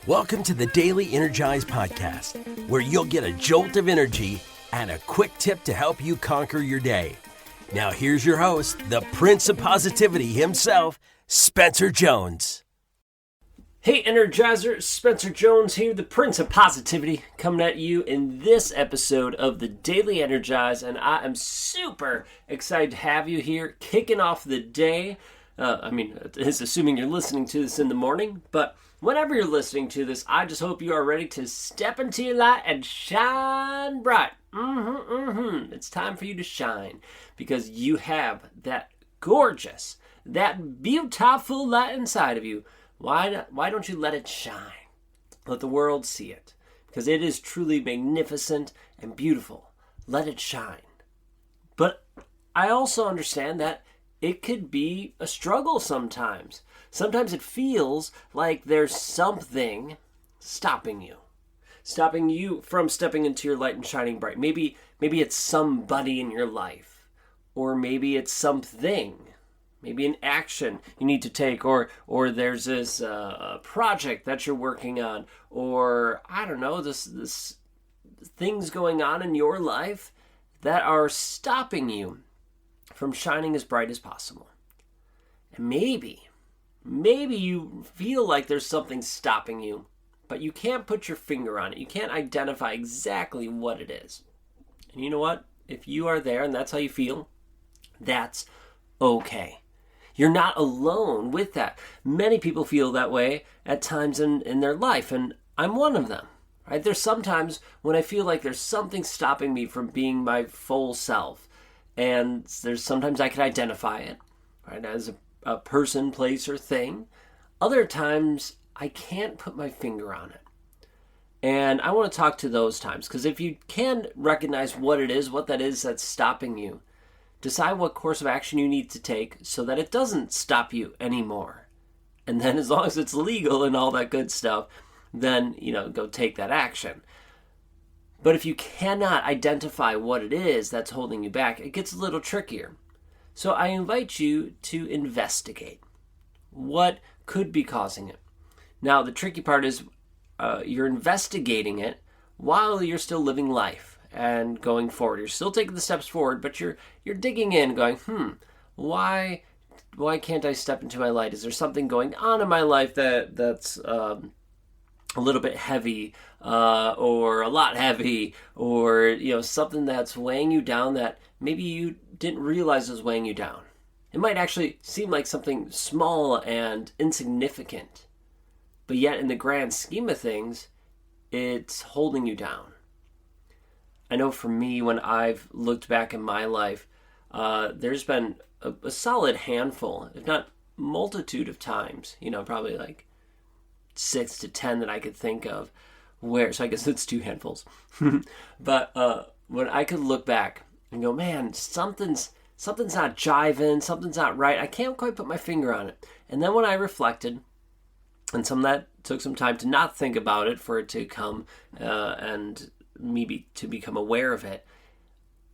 Welcome to the Daily Energize Podcast, where you'll get a jolt of energy and a quick tip to help you conquer your day. Now here's your host, the Prince of Positivity himself, Spencer Jones. Hey Energizer, Spencer Jones here, the Prince of Positivity, coming at you in this episode of the Daily Energize, and I am super excited to have you here, kicking off the day. It's assuming you're listening to this in the morning, but whenever you're listening to this, I just hope you are ready to step into your light and shine bright. It's time for you to shine because you have that gorgeous, that beautiful light inside of you. Why don't you let it shine? Let the world see it because it is truly magnificent and beautiful. Let it shine. But I also understand that it could be a struggle sometimes. Sometimes it feels like there's something stopping you from stepping into your light and shining bright. Maybe it's somebody in your life, or maybe it's something, maybe an action you need to take, or there's this project that you're working on, or I don't know, this things going on in your life that are stopping you from shining as bright as possible. And maybe you feel like there's something stopping you, but you can't put your finger on it. You can't identify exactly what it is. And you know what? If you are there and that's how you feel, that's okay. You're not alone with that. Many people feel that way at times in their life, and I'm one of them. Right? There's sometimes when I feel like there's something stopping me from being my full self. And there's sometimes I can identify it, right, as a person, place, or thing. Other times I can't put my finger on it. And I want to talk to those times, because if you can recognize what that is that's stopping you, decide what course of action you need to take so that it doesn't stop you anymore. And then as long as it's legal and all that good stuff, then, go take that action. But if you cannot identify what it is that's holding you back, it gets a little trickier. So I invite you to investigate what could be causing it. Now, the tricky part is you're investigating it while you're still living life and going forward. You're still taking the steps forward, but you're digging in, going, why can't I step into my light? Is there something going on in my life that's a little bit heavy, or a lot heavy, or something that's weighing you down that maybe you didn't realize was weighing you down. It might actually seem like something small and insignificant, but yet in the grand scheme of things, it's holding you down. I know for me, when I've looked back in my life, there's been a solid handful, if not multitude of times, probably like 6 to 10 that I could think of, so I guess it's 2 handfuls. But when I could look back and go, man, something's not jiving, something's not right. I can't quite put my finger on it. And then when I reflected, and some of that took some time to not think about it, for it to come and maybe to become aware of it,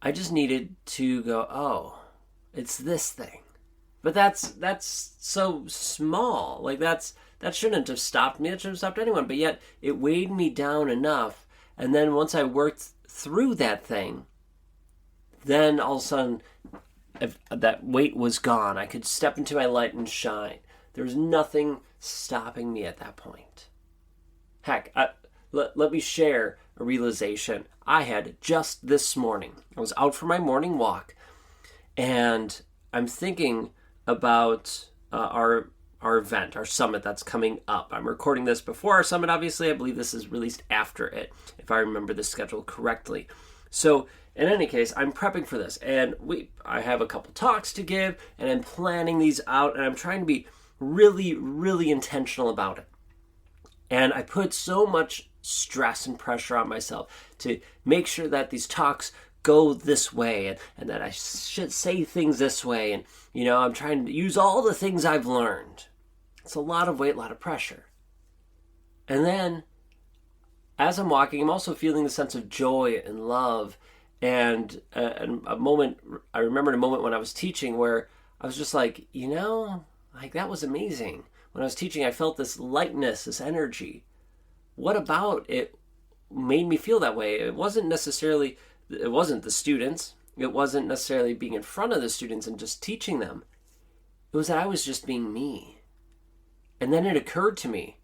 I just needed to go, oh, it's this thing. But that's so small. Like that shouldn't have stopped me. It shouldn't have stopped anyone. But yet it weighed me down enough. And then once I worked through that thing, then all of a sudden that weight was gone. I could step into my light and shine. There was nothing stopping me at that point. Heck, let me share a realization I had just this morning. I was out for my morning walk, and I'm thinking about our event, our summit that's coming up. I'm recording this before our summit, obviously. I believe this is released after it, if I remember the schedule correctly. So in any case, I'm prepping for this, and I have a couple talks to give, and I'm planning these out, and I'm trying to be really, really intentional about it. And I put so much stress and pressure on myself to make sure that these talks go this way, and that I should say things this way, and I'm trying to use all the things I've learned. It's a lot of weight, a lot of pressure. And then as I'm walking, I'm also feeling the sense of joy and love, and a moment, I remembered a moment when I was teaching where I was just like, that was amazing. When I was teaching, I felt this lightness, this energy. what about it made me feel that way? It wasn't the students. It wasn't necessarily being in front of the students and just teaching them. It was that I was just being me. And then it occurred to me,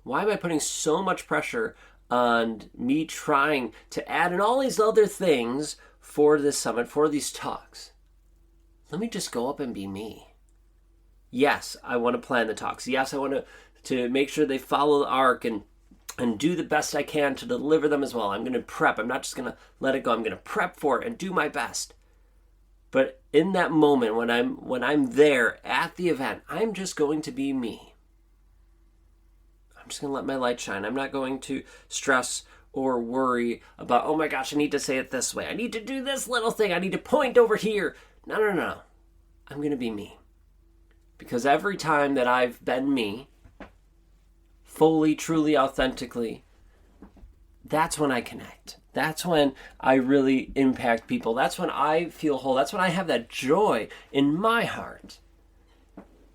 why am I putting so much pressure on me trying to add in all these other things for this summit, for these talks? Let me just go up and be me. Yes, I want to plan the talks. Yes, I want to make sure they follow the arc and do the best I can to deliver them as well. I'm going to prep. I'm not just going to let it go. I'm going to prep for it and do my best. But in that moment, when I'm there at the event, I'm just going to be me. I'm just going to let my light shine. I'm not going to stress or worry about, oh my gosh, I need to say it this way. I need to do this little thing. I need to point over here. No. I'm going to be me. Because every time that I've been me, fully, truly, authentically, that's when I connect. That's when I really impact people. That's when I feel whole. That's when I have that joy in my heart.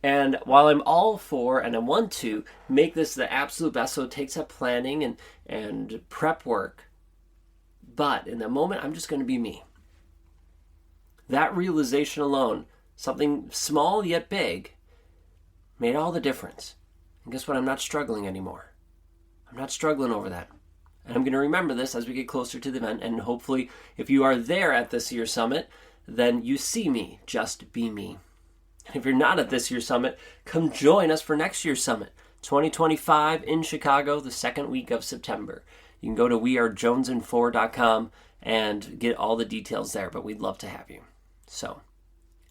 And while I'm all for and I want to make this the absolute best, so it takes up planning and prep work, but in that moment, I'm just going to be me. That realization alone, something small yet big, made all the difference. And guess what? I'm not struggling anymore. I'm not struggling over that. And I'm going to remember this as we get closer to the event. And hopefully, if you are there at this year's summit, then you see me. Just be me. And if you're not at this year's summit, come join us for next year's summit, 2025 in Chicago, the second week of September. You can go to wearejonesinfor.com and get all the details there, but we'd love to have you. So,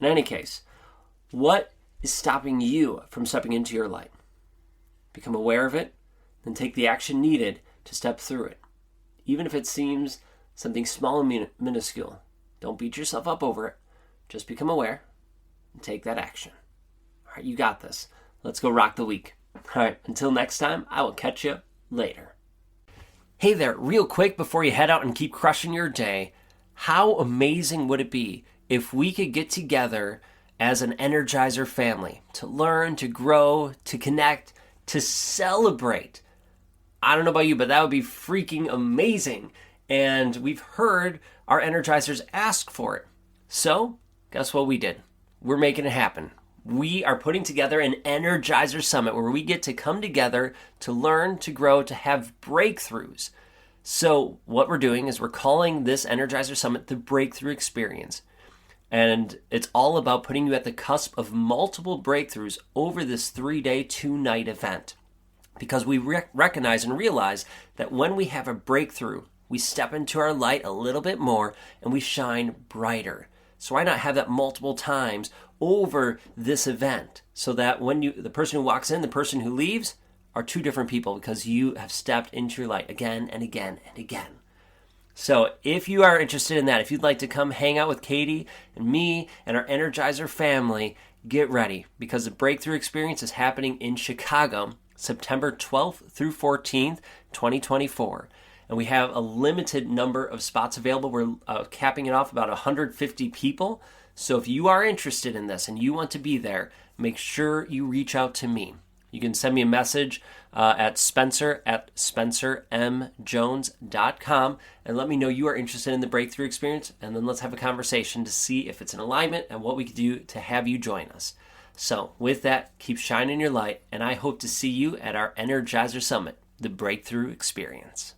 in any case, what is stopping you from stepping into your light? Become aware of it, then take the action needed to step through it. Even if it seems something small and minuscule, don't beat yourself up over it. Just become aware and take that action. All right, you got this. Let's go rock the week. All right, until next time, I will catch you later. Hey there, real quick before you head out and keep crushing your day, how amazing would it be if we could get together as an Energizer family to learn, to grow, to connect, to celebrate? I don't know about you, but that would be freaking amazing. And we've heard our Energizers ask for it. So, guess what we did? We're making it happen. We are putting together an Energizer Summit where we get to come together to learn, to grow, to have breakthroughs. So, what we're doing is we're calling this Energizer Summit the Breakthrough Experience. And it's all about putting you at the cusp of multiple breakthroughs over this 3-day, 2-night event. Because we recognize and realize that when we have a breakthrough, we step into our light a little bit more and we shine brighter. So why not have that multiple times over this event so that when the person who walks in, the person who leaves are two different people because you have stepped into your light again and again and again. So if you are interested in that, if you'd like to come hang out with Katie and me and our Energizer family, get ready because the Breakthrough Experience is happening in Chicago, September 12th through 14th, 2024. And we have a limited number of spots available. We're capping it off about 150 people. So if you are interested in this and you want to be there, make sure you reach out to me. You can send me a message at spencer@spencermjones.com and let me know you are interested in the Breakthrough Experience, and then let's have a conversation to see if it's in alignment and what we can do to have you join us. So with that, keep shining your light, and I hope to see you at our Energizer Summit, the Breakthrough Experience.